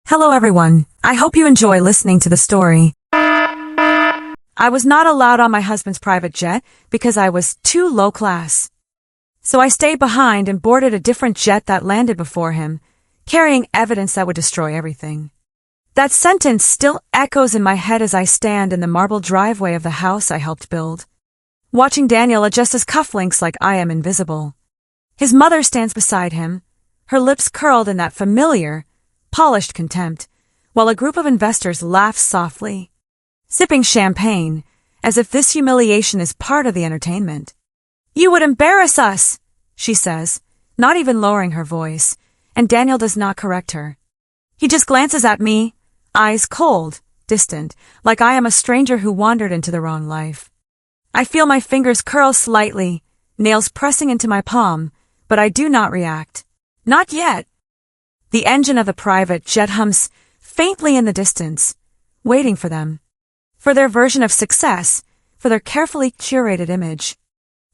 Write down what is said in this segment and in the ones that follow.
Hello everyone, I hope you enjoy listening to the story. I was not allowed on my husband's private jet because I was too low class. So I stayed behind and boarded a different jet that landed before him, carrying evidence that would destroy everything. That sentence still echoes in my head as I stand in the marble driveway of the house I helped build, watching Daniel adjust his cufflinks like I am invisible. His mother stands beside him, her lips curled in that familiar, polished contempt, while a group of investors laughs softly, sipping champagne, as if this humiliation is part of the entertainment. "You would embarrass us," she says, not even lowering her voice, and Daniel does not correct her. He just glances at me, eyes cold, distant, like I am a stranger who wandered into the wrong life. I feel my fingers curl slightly, nails pressing into my palm, but I do not react. Not yet. The engine of the private jet hums faintly in the distance, waiting for them. For their version of success, for their carefully curated image.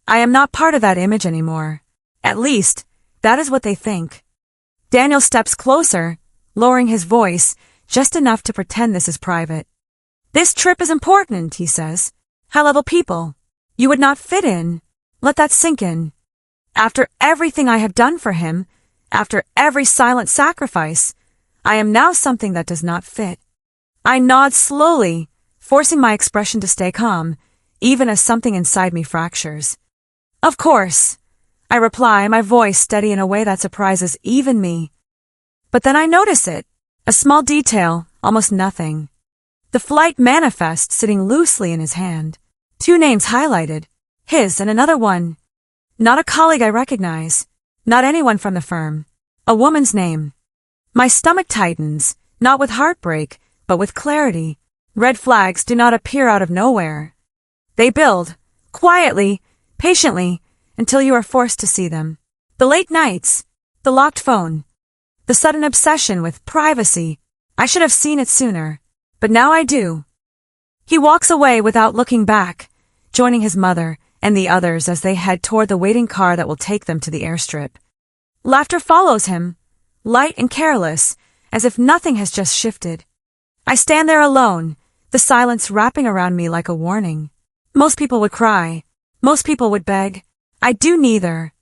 I am not part of that image anymore. At least, that is what they think. Daniel steps closer, lowering his voice just enough to pretend this is private. "This trip is important," he says. "High-level people. You would not fit in. Let that sink in. After everything I have done for him, after every silent sacrifice, I am now something that does not fit." I nod slowly, forcing my expression to stay calm, even as something inside me fractures. "Of course," I reply, my voice steady in a way that surprises even me. But then I notice it, a small detail, almost nothing. The flight manifest sitting loosely in his hand. 2 names highlighted, his and another one. Not a colleague I recognize. Not anyone from the firm. A woman's name. My stomach tightens, not with heartbreak, but with clarity. Red flags do not appear out of nowhere. They build, quietly, patiently, until you are forced to see them. The late nights, the locked phone, the sudden obsession with privacy. I should have seen it sooner, but now I do. He walks away without looking back, joining his mother and the others as they head toward the waiting car that will take them to the airstrip. Laughter follows him, light and careless, as if nothing has just shifted. I stand there alone, the silence wrapping around me like a warning. Most people would cry. Most people would beg. I do neither.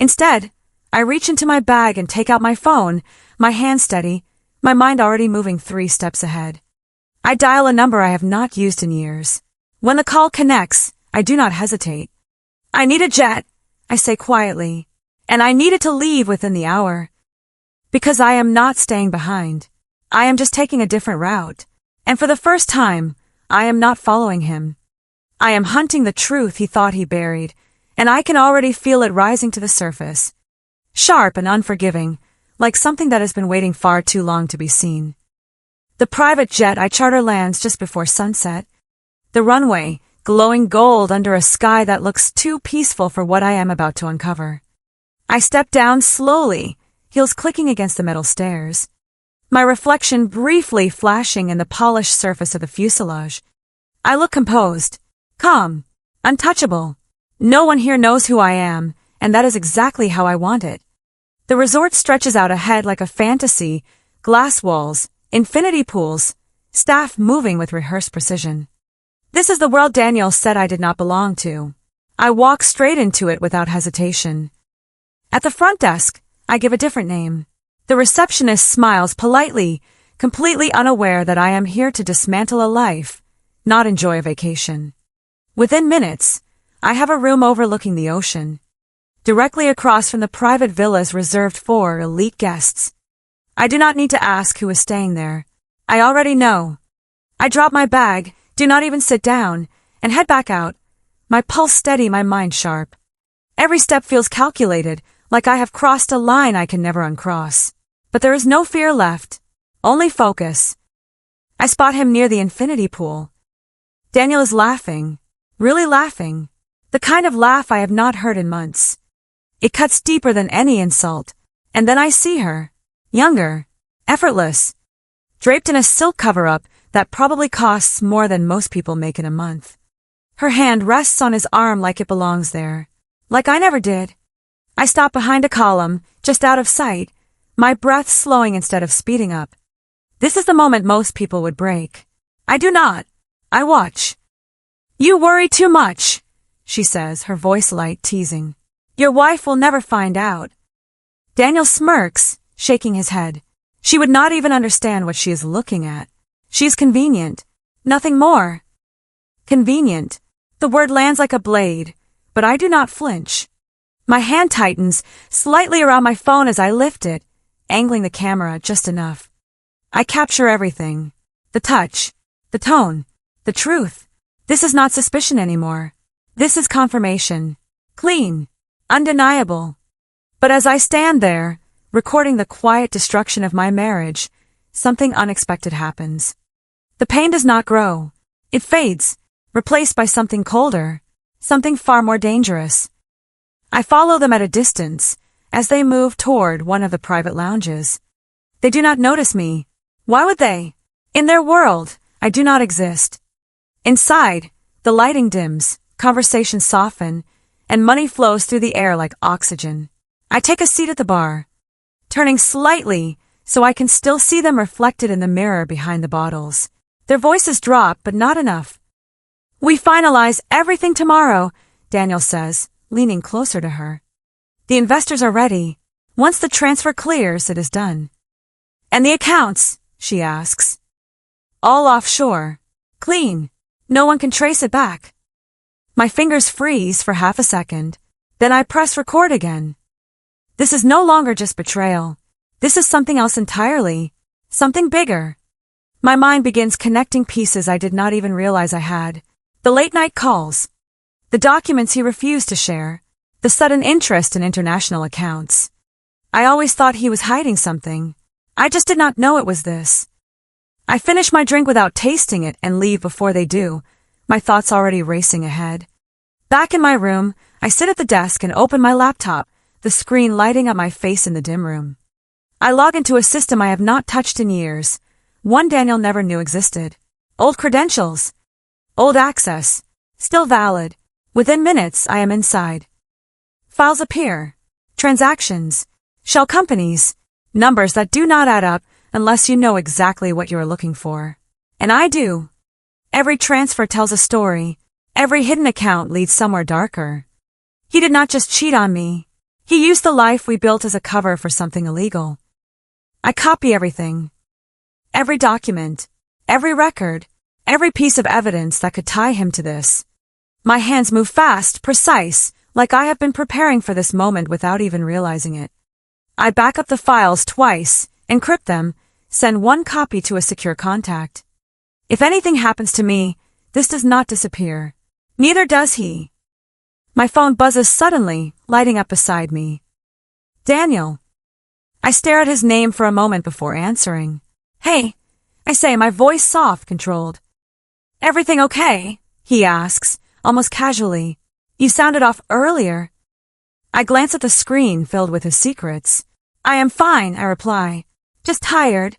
Instead, I reach into my bag and take out my phone, my hand steady, my mind already moving 3 steps ahead. I dial a number I have not used in years. When the call connects, I do not hesitate. "I need a jet," I say quietly, and I needed to leave within the hour. Because I am not staying behind. I am just taking a different route. And for the first time, I am not following him. I am hunting the truth he thought he buried, and I can already feel it rising to the surface. Sharp and unforgiving, like something that has been waiting far too long to be seen. The private jet I charter lands just before sunset. The runway, glowing gold under a sky that looks too peaceful for what I am about to uncover. I step down slowly, heels clicking against the metal stairs. My reflection briefly flashing in the polished surface of the fuselage. I look composed, calm, untouchable. No one here knows who I am, and that is exactly how I want it. The resort stretches out ahead like a fantasy, glass walls, infinity pools, staff moving with rehearsed precision. This is the world Daniel said I did not belong to. I walk straight into it without hesitation. At the front desk, I give a different name. The receptionist smiles politely, completely unaware that I am here to dismantle a life, not enjoy a vacation. Within minutes, I have a room overlooking the ocean, directly across from the private villas reserved for elite guests. I do not need to ask who is staying there. I already know. I drop my bag, do not even sit down, and head back out, my pulse steady, my mind sharp. Every step feels calculated, like I have crossed a line I can never uncross. But there is no fear left, only focus. I spot him near the infinity pool. Daniel is laughing, really laughing, the kind of laugh I have not heard in months. It cuts deeper than any insult, and then I see her, younger, effortless, draped in a silk cover-up that probably costs more than most people make in a month. Her hand rests on his arm like it belongs there, like I never did. I stop behind a column, just out of sight, my breath slowing instead of speeding up. This is the moment most people would break. I do not. I watch. You worry too much, she says, her voice light, teasing. Your wife will never find out. Daniel smirks, shaking his head. She would not even understand what she is looking at. She is convenient. Nothing more. Convenient. The word lands like a blade, but I do not flinch. My hand tightens slightly around my phone as I lift it, angling the camera just enough. I capture everything. The touch, the tone, the truth. This is not suspicion anymore. This is confirmation. Clean. Undeniable. But as I stand there, recording the quiet destruction of my marriage, something unexpected happens. The pain does not grow. It fades, replaced by something colder, something far more dangerous. I follow them at a distance as they move toward one of the private lounges. They do not notice me. Why would they? In their world, I do not exist. Inside, the lighting dims, conversations soften, and money flows through the air like oxygen. I take a seat at the bar, turning slightly so I can still see them reflected in the mirror behind the bottles. Their voices drop, but not enough. We finalize everything tomorrow, Daniel says, leaning closer to her. The investors are ready. Once the transfer clears, it is done. And the accounts, she asks. All offshore. Clean. No one can trace it back. My fingers freeze for half a second. Then I press record again. This is no longer just betrayal. This is something else entirely. Something bigger. My mind begins connecting pieces I did not even realize I had. The late-night calls. The documents he refused to share. The sudden interest in international accounts. I always thought he was hiding something. I just did not know it was this. I finish my drink without tasting it and leave before they do, my thoughts already racing ahead. Back in my room, I sit at the desk and open my laptop, the screen lighting up my face in the dim room. I log into a system I have not touched in years, one Daniel never knew existed. Old credentials. Old access. Still valid. Within minutes, I am inside. Files appear. Transactions. Shell companies. Numbers that do not add up unless you know exactly what you are looking for. And I do. Every transfer tells a story. Every hidden account leads somewhere darker. He did not just cheat on me. He used the life we built as a cover for something illegal. I copy everything. Every document. Every record. Every piece of evidence that could tie him to this. My hands move fast, precise, like I have been preparing for this moment without even realizing it. I back up the files twice, encrypt them, send one copy to a secure contact. If anything happens to me, this does not disappear. Neither does he. My phone buzzes suddenly, lighting up beside me. Daniel. I stare at his name for a moment before answering. Hey, I say, my voice soft, controlled. Everything okay? He asks, almost casually. You sounded off earlier. I glance at the screen filled with his secrets. I am fine, I reply. Just tired.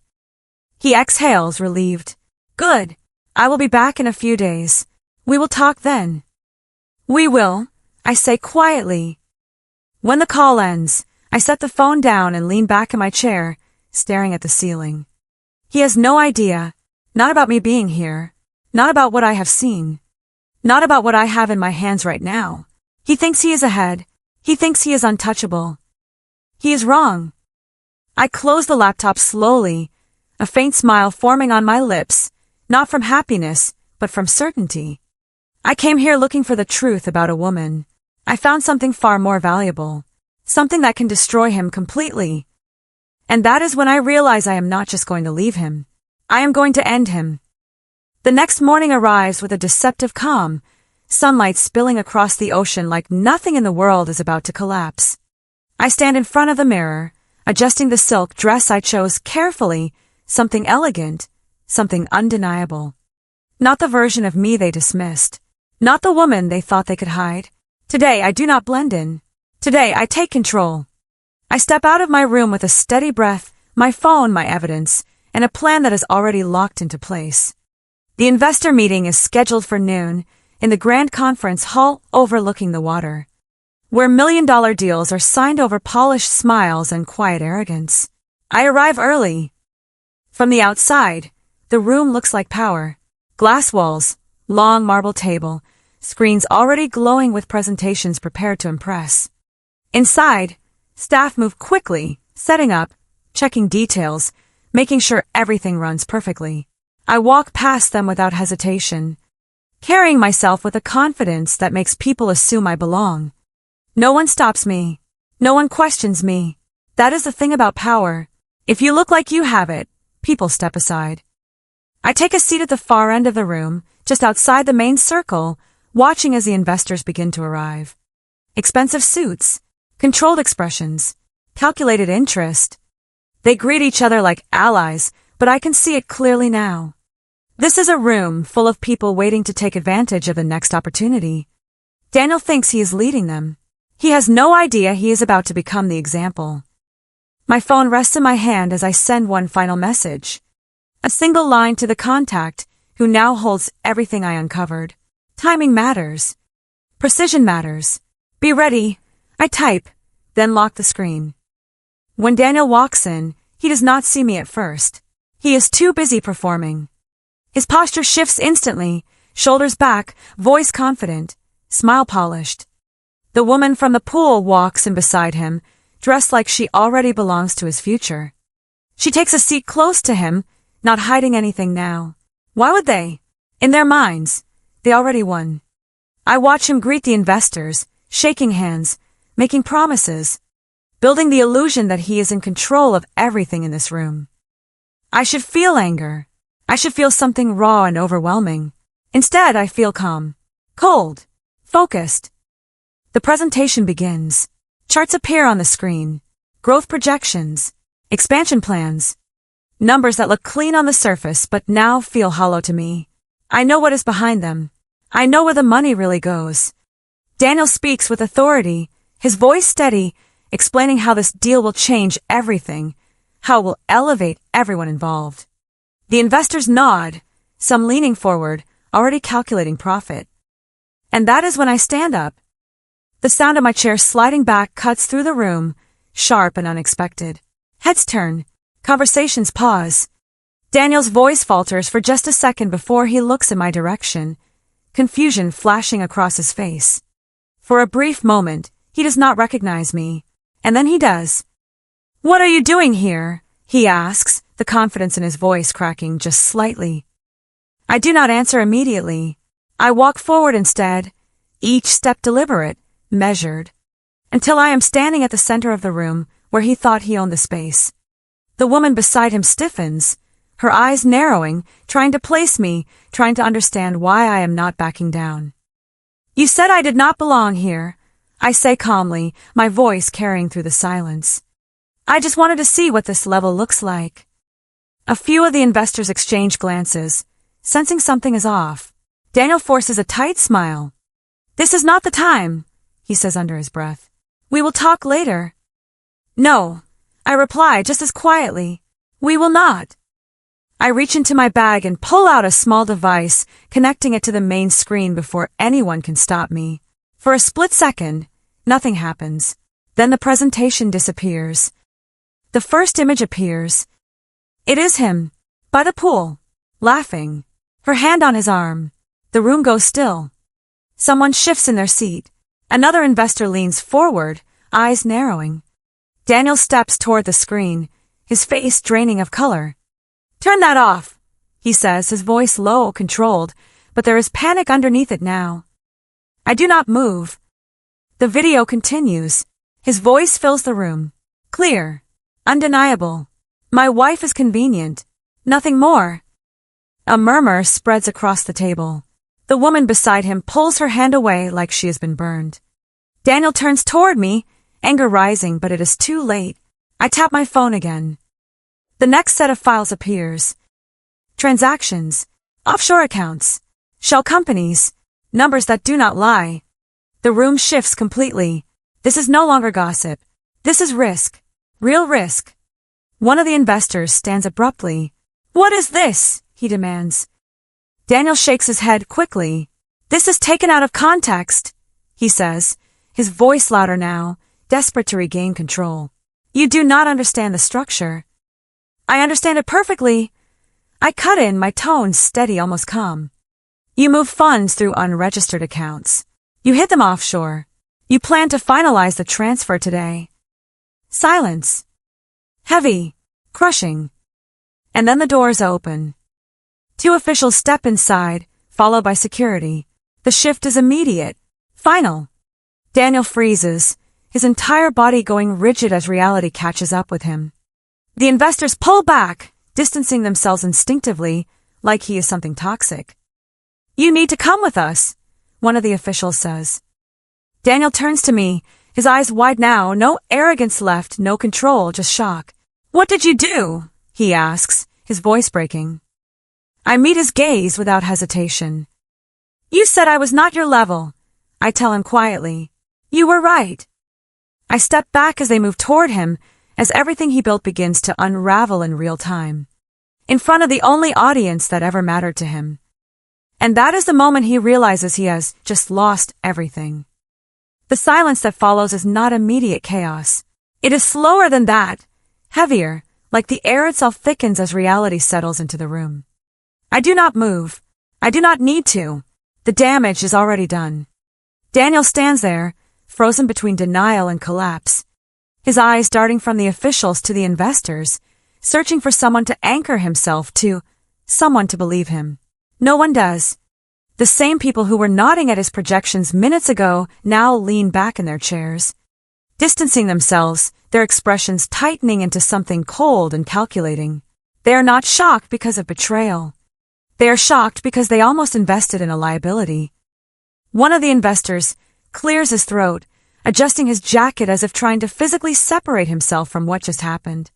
He exhales, relieved. Good. I will be back in a few days. We will talk then. We will, I say quietly. When the call ends, I set the phone down and lean back in my chair, staring at the ceiling. He has no idea, not about me being here, not about what I have seen, not about what I have in my hands right now. He thinks he is ahead. He thinks he is untouchable. He is wrong. I close the laptop slowly, a faint smile forming on my lips, not from happiness, but from certainty. I came here looking for the truth about a woman. I found something far more valuable, something that can destroy him completely. And that is when I realize I am not just going to leave him. I am going to end him. The next morning arrives with a deceptive calm, sunlight spilling across the ocean like nothing in the world is about to collapse. I stand in front of the mirror, adjusting the silk dress I chose carefully, something elegant, something undeniable. Not the version of me they dismissed. Not the woman they thought they could hide. Today I do not blend in. Today I take control. I step out of my room with a steady breath, my phone, my evidence, and a plan that is already locked into place. The investor meeting is scheduled for noon in the grand conference hall overlooking the water, where million-dollar deals are signed over polished smiles and quiet arrogance. I arrive early. From the outside, the room looks like power. Glass walls, long marble table, screens already glowing with presentations prepared to impress. Inside, staff move quickly, setting up, checking details, making sure everything runs perfectly. I walk past them without hesitation, carrying myself with a confidence that makes people assume I belong. No one stops me. No one questions me. That is the thing about power. If you look like you have it, people step aside. I take a seat at the far end of the room, just outside the main circle, watching as the investors begin to arrive. Expensive suits, controlled expressions, calculated interest. They greet each other like allies, but I can see it clearly now. This is a room full of people waiting to take advantage of the next opportunity. Daniel thinks he is leading them. He has no idea he is about to become the example. My phone rests in my hand as I send one final message. A single line to the contact, who now holds everything I uncovered. Timing matters. Precision matters. Be ready. I type, then lock the screen. When Daniel walks in, he does not see me at first. He is too busy performing. His posture shifts instantly, shoulders back, voice confident, smile polished. The woman from the pool walks in beside him, dressed like she already belongs to his future. She takes a seat close to him, not hiding anything now. Why would they? In their minds, they already won. I watch him greet the investors, shaking hands, making promises, building the illusion that he is in control of everything in this room. I should feel anger. I should feel something raw and overwhelming. Instead, I feel calm, cold, focused. The presentation begins. Charts appear on the screen. Growth projections, expansion plans. Numbers that look clean on the surface but now feel hollow to me. I know what is behind them. I know where the money really goes. Daniel speaks with authority, his voice steady, explaining how this deal will change everything, how it will elevate everyone involved. The investors nod, some leaning forward, already calculating profit. And that is when I stand up. The sound of my chair sliding back cuts through the room, sharp and unexpected. Heads turn. Conversations pause. Daniel's voice falters for just a second before he looks in my direction, confusion flashing across his face. For a brief moment, he does not recognize me, and then he does. "What are you doing here?" he asks, the confidence in his voice cracking just slightly. I do not answer immediately. I walk forward instead, each step deliberate, measured, until I am standing at the center of the room where he thought he owned the space. The woman beside him stiffens, her eyes narrowing, trying to place me, trying to understand why I am not backing down. "You said I did not belong here," I say calmly, my voice carrying through the silence. "I just wanted to see what this level looks like." A few of the investors exchange glances, sensing something is off. Daniel forces a tight smile. "This is not the time," he says under his breath. "We will talk later." "No," I reply just as quietly. "We will not." I reach into my bag and pull out a small device, connecting it to the main screen before anyone can stop me. For a split second, nothing happens. Then the presentation disappears. The first image appears. It is him, by the pool, laughing, her hand on his arm. The room goes still. Someone shifts in their seat. Another investor leans forward, eyes narrowing. Daniel steps toward the screen, his face draining of color. "Turn that off," he says, his voice low, controlled, but there is panic underneath it now. I do not move. The video continues. His voice fills the room. Clear. Undeniable. "My wife is convenient. Nothing more." A murmur spreads across the table. The woman beside him pulls her hand away like she has been burned. Daniel turns toward me, anger rising, but it is too late. I tap my phone again. The next set of files appears. Transactions, offshore accounts, shell companies, numbers that do not lie. The room shifts completely. This is no longer gossip. This is risk. Real risk. One of the investors stands abruptly. "What is this?" he demands. Daniel shakes his head quickly. "This is taken out of context," he says, his voice louder now, desperate to regain control. "You do not understand the structure." I understand it perfectly. I cut in, my tone steady, almost calm. You move funds through unregistered accounts. You hid them offshore. You plan to finalize the transfer today. Silence. Heavy. Crushing. And then the doors open. 2 officials step inside, followed by security. The shift is immediate. Final. Daniel freezes, his entire body going rigid as reality catches up with him. The investors pull back, distancing themselves instinctively, like he is something toxic. You need to come with us, one of the officials says. Daniel turns to me, his eyes wide now, no arrogance left, no control, just shock. What did you do? He asks, his voice breaking. I meet his gaze without hesitation. You said I was not your level. I tell him quietly. You were right. I step back as they move toward him, as everything he built begins to unravel in real time. In front of the only audience that ever mattered to him. And that is the moment he realizes he has just lost everything. The silence that follows is not immediate chaos. It is slower than that, heavier, like the air itself thickens as reality settles into the room. I do not move. I do not need to. The damage is already done. Daniel stands there, frozen between denial and collapse, his eyes darting from the officials to the investors, searching for someone to anchor himself to, someone to believe him. No one does. The same people who were nodding at his projections minutes ago now lean back in their chairs, distancing themselves, their expressions tightening into something cold and calculating. They are not shocked because of betrayal. They are shocked because they almost invested in a liability. One of the investors clears his throat, adjusting his jacket as if trying to physically separate himself from what just happened.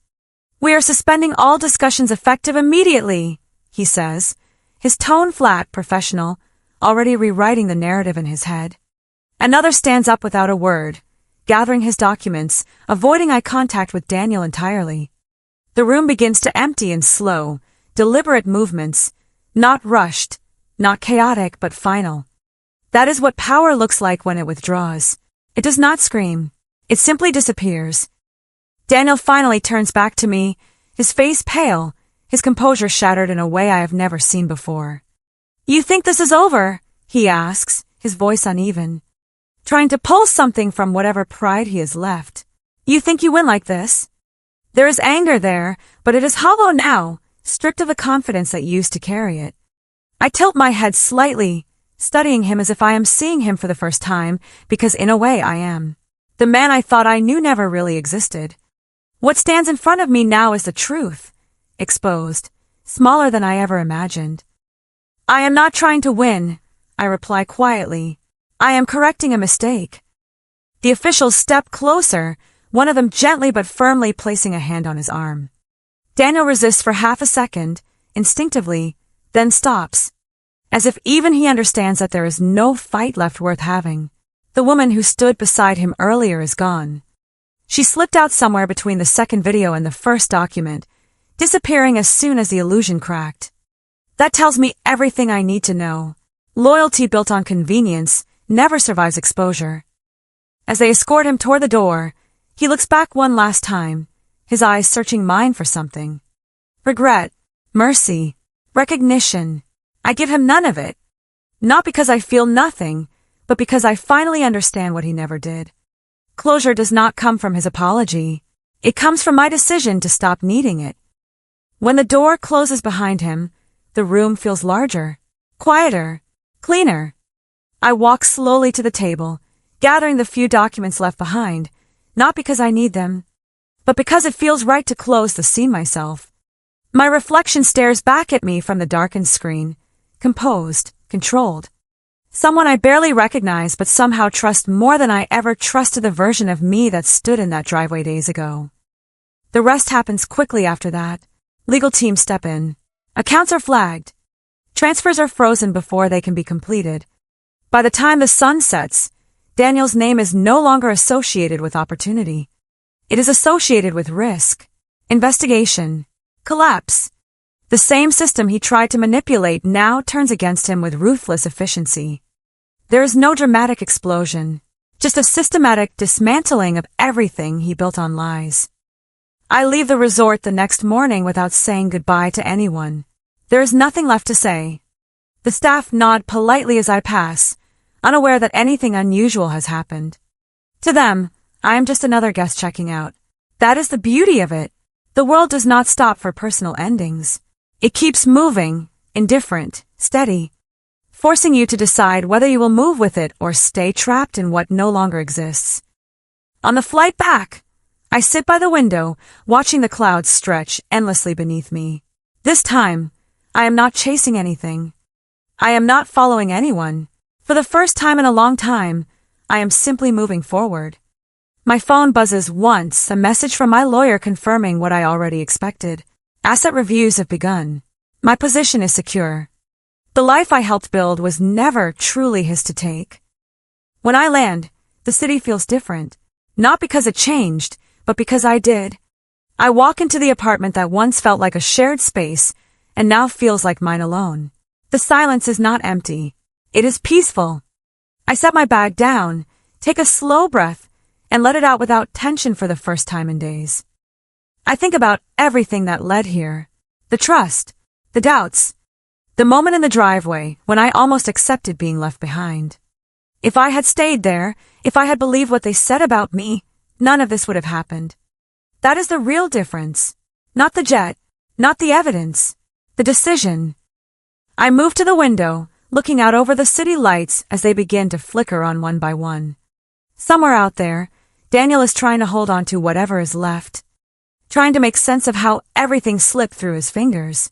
We are suspending all discussions effective immediately, he says, his tone flat, professional, already rewriting the narrative in his head. Another stands up without a word, gathering his documents, avoiding eye contact with Daniel entirely. The room begins to empty in slow, deliberate movements, not rushed, not chaotic, but final. That is what power looks like when it withdraws. It does not scream. It simply disappears. Daniel finally turns back to me, his face pale, his composure shattered in a way I have never seen before. You think this is over? He asks, his voice uneven, trying to pull something from whatever pride he has left. You think you win like this? There is anger there, but it is hollow now, stripped of the confidence that used to carry it. I tilt my head slightly, studying him as if I am seeing him for the first time, because in a way I am. The man I thought I knew never really existed. What stands in front of me now is the truth, exposed, smaller than I ever imagined. I am not trying to win, I reply quietly. I am correcting a mistake. The officials step closer, one of them gently but firmly placing a hand on his arm. Daniel resists for half a second, instinctively, then stops, as if even he understands that there is no fight left worth having. The woman who stood beside him earlier is gone. She slipped out somewhere between the second video and the first document, disappearing as soon as the illusion cracked. That tells me everything I need to know. Loyalty built on convenience never survives exposure. As they escort him toward the door, he looks back one last time, his eyes searching mine for something. Regret, mercy, recognition. I give him none of it. Not because I feel nothing, but because I finally understand what he never did. Closure does not come from his apology. It comes from my decision to stop needing it. When the door closes behind him, the room feels larger, quieter, cleaner. I walk slowly to the table, gathering the few documents left behind, not because I need them, but because it feels right to close the scene myself. My reflection stares back at me from the darkened screen, composed, controlled. Someone I barely recognize but somehow trust more than I ever trusted the version of me that stood in that driveway days ago. The rest happens quickly after that. Legal teams step in. Accounts are flagged. Transfers are frozen before they can be completed. By the time the sun sets, Daniel's name is no longer associated with opportunity. It is associated with risk, investigation, collapse. The same system he tried to manipulate now turns against him with ruthless efficiency. There is no dramatic explosion, just a systematic dismantling of everything he built on lies. I leave the resort the next morning without saying goodbye to anyone. There is nothing left to say. The staff nod politely as I pass, unaware that anything unusual has happened. To them, I am just another guest checking out. That is the beauty of it. The world does not stop for personal endings. It keeps moving, indifferent, steady, forcing you to decide whether you will move with it or stay trapped in what no longer exists. On the flight back, I sit by the window, watching the clouds stretch endlessly beneath me. This time, I am not chasing anything. I am not following anyone. For the first time in a long time, I am simply moving forward. My phone buzzes once, a message from my lawyer confirming what I already expected. Asset reviews have begun. My position is secure. The life I helped build was never truly his to take. When I land, the city feels different. Not because it changed, but because I did. I walk into the apartment that once felt like a shared space and now feels like mine alone. The silence is not empty. It is peaceful. I set my bag down, take a slow breath, and let it out without tension for the first time in days. I think about everything that led here. The trust, the doubts, the moment in the driveway when I almost accepted being left behind. If I had stayed there, if I had believed what they said about me, none of this would have happened. That is the real difference. Not the jet, not the evidence, the decision. I move to the window, looking out over the city lights as they begin to flicker on one by one. Somewhere out there, Daniel is trying to hold on to whatever is left, trying to make sense of how everything slipped through his fingers.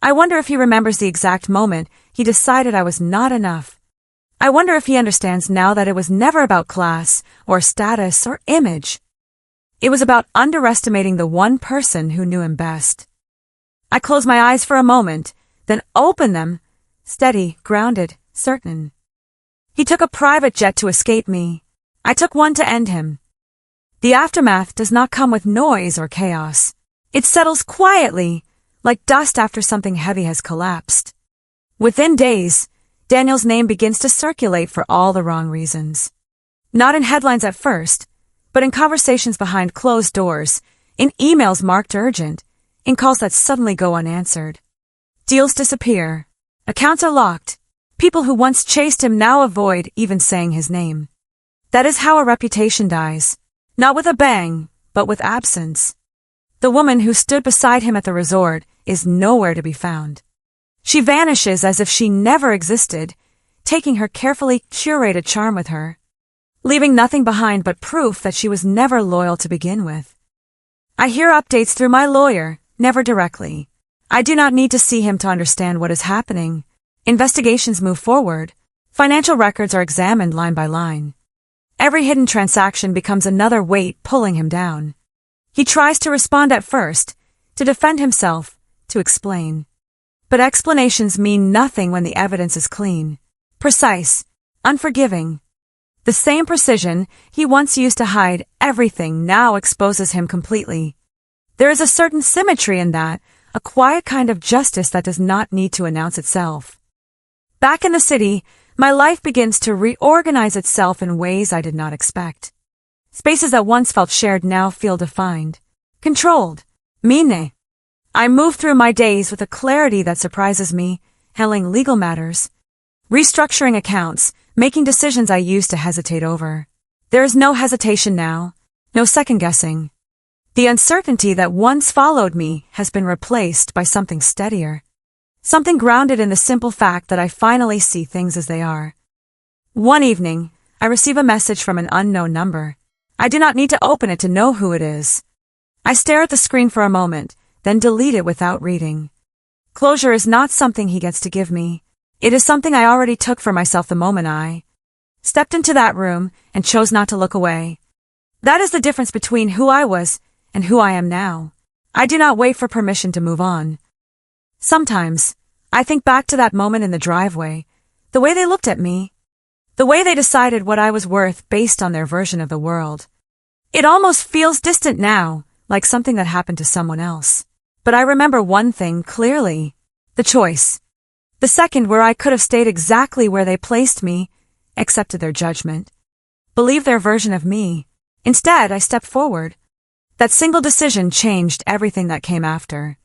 I wonder if he remembers the exact moment he decided I was not enough. I wonder if he understands now that it was never about class or status or image. It was about underestimating the one person who knew him best. I close my eyes for a moment, then open them, steady, grounded, certain. He took a private jet to escape me. I took one to end him. The aftermath does not come with noise or chaos. It settles quietly, like dust after something heavy has collapsed. Within days, Daniel's name begins to circulate for all the wrong reasons. Not in headlines at first, but in conversations behind closed doors, in emails marked urgent, in calls that suddenly go unanswered. Deals disappear. Accounts are locked. People who once chased him now avoid even saying his name. That is how a reputation dies. Not with a bang, but with absence. The woman who stood beside him at the resort is nowhere to be found. She vanishes as if she never existed, taking her carefully curated charm with her, leaving nothing behind but proof that she was never loyal to begin with. I hear updates through my lawyer, never directly. I do not need to see him to understand what is happening. Investigations move forward. Financial records are examined line by line. Every hidden transaction becomes another weight pulling him down. He tries to respond at first, to defend himself, to explain. But explanations mean nothing when the evidence is clean, precise, unforgiving. The same precision he once used to hide everything now exposes him completely. There is a certain symmetry in that, a quiet kind of justice that does not need to announce itself. Back in the city, my life begins to reorganize itself in ways I did not expect. Spaces that once felt shared now feel defined, controlled, mine. I move through my days with a clarity that surprises me, handling legal matters, restructuring accounts, making decisions I used to hesitate over. There is no hesitation now, no second-guessing. The uncertainty that once followed me has been replaced by something steadier, something grounded in the simple fact that I finally see things as they are. One evening, I receive a message from an unknown number. I do not need to open it to know who it is. I stare at the screen for a moment, then delete it without reading. Closure is not something he gets to give me. It is something I already took for myself the moment I stepped into that room and chose not to look away. That is the difference between who I was and who I am now. I do not wait for permission to move on. Sometimes, I think back to that moment in the driveway, the way they looked at me, the way they decided what I was worth based on their version of the world. It almost feels distant now, like something that happened to someone else. But I remember one thing clearly, the choice. The second where I could have stayed exactly where they placed me, accepted their judgment, believed their version of me. Instead, I stepped forward. That single decision changed everything that came after.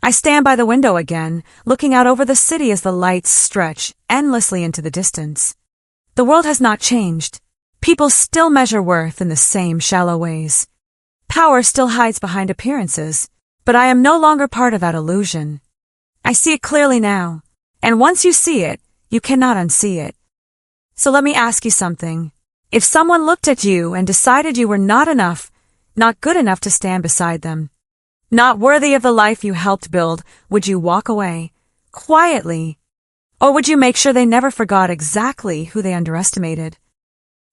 I stand by the window again, looking out over the city as the lights stretch endlessly into the distance. The world has not changed. People still measure worth in the same shallow ways. Power still hides behind appearances, but I am no longer part of that illusion. I see it clearly now, and once you see it, you cannot unsee it. So let me ask you something. If someone looked at you and decided you were not enough, not good enough to stand beside them, not worthy of the life you helped build, would you walk away, quietly? Or would you make sure they never forgot exactly who they underestimated?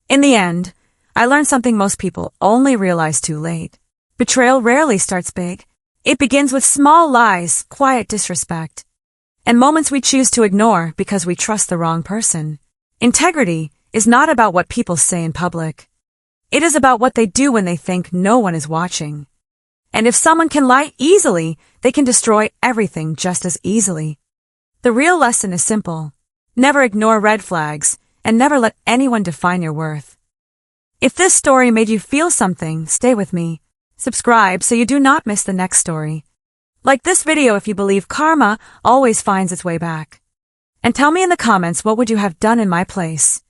In the end, I learned something most people only realize too late. Betrayal rarely starts big. It begins with small lies, quiet disrespect, and moments we choose to ignore because we trust the wrong person. Integrity is not about what people say in public. It is about what they do when they think no one is watching. And if someone can lie easily, they can destroy everything just as easily. The real lesson is simple. Never ignore red flags, and never let anyone define your worth. If this story made you feel something, stay with me. Subscribe so you do not miss the next story. Like this video if you believe karma always finds its way back. And tell me in the comments what would you have done in my place.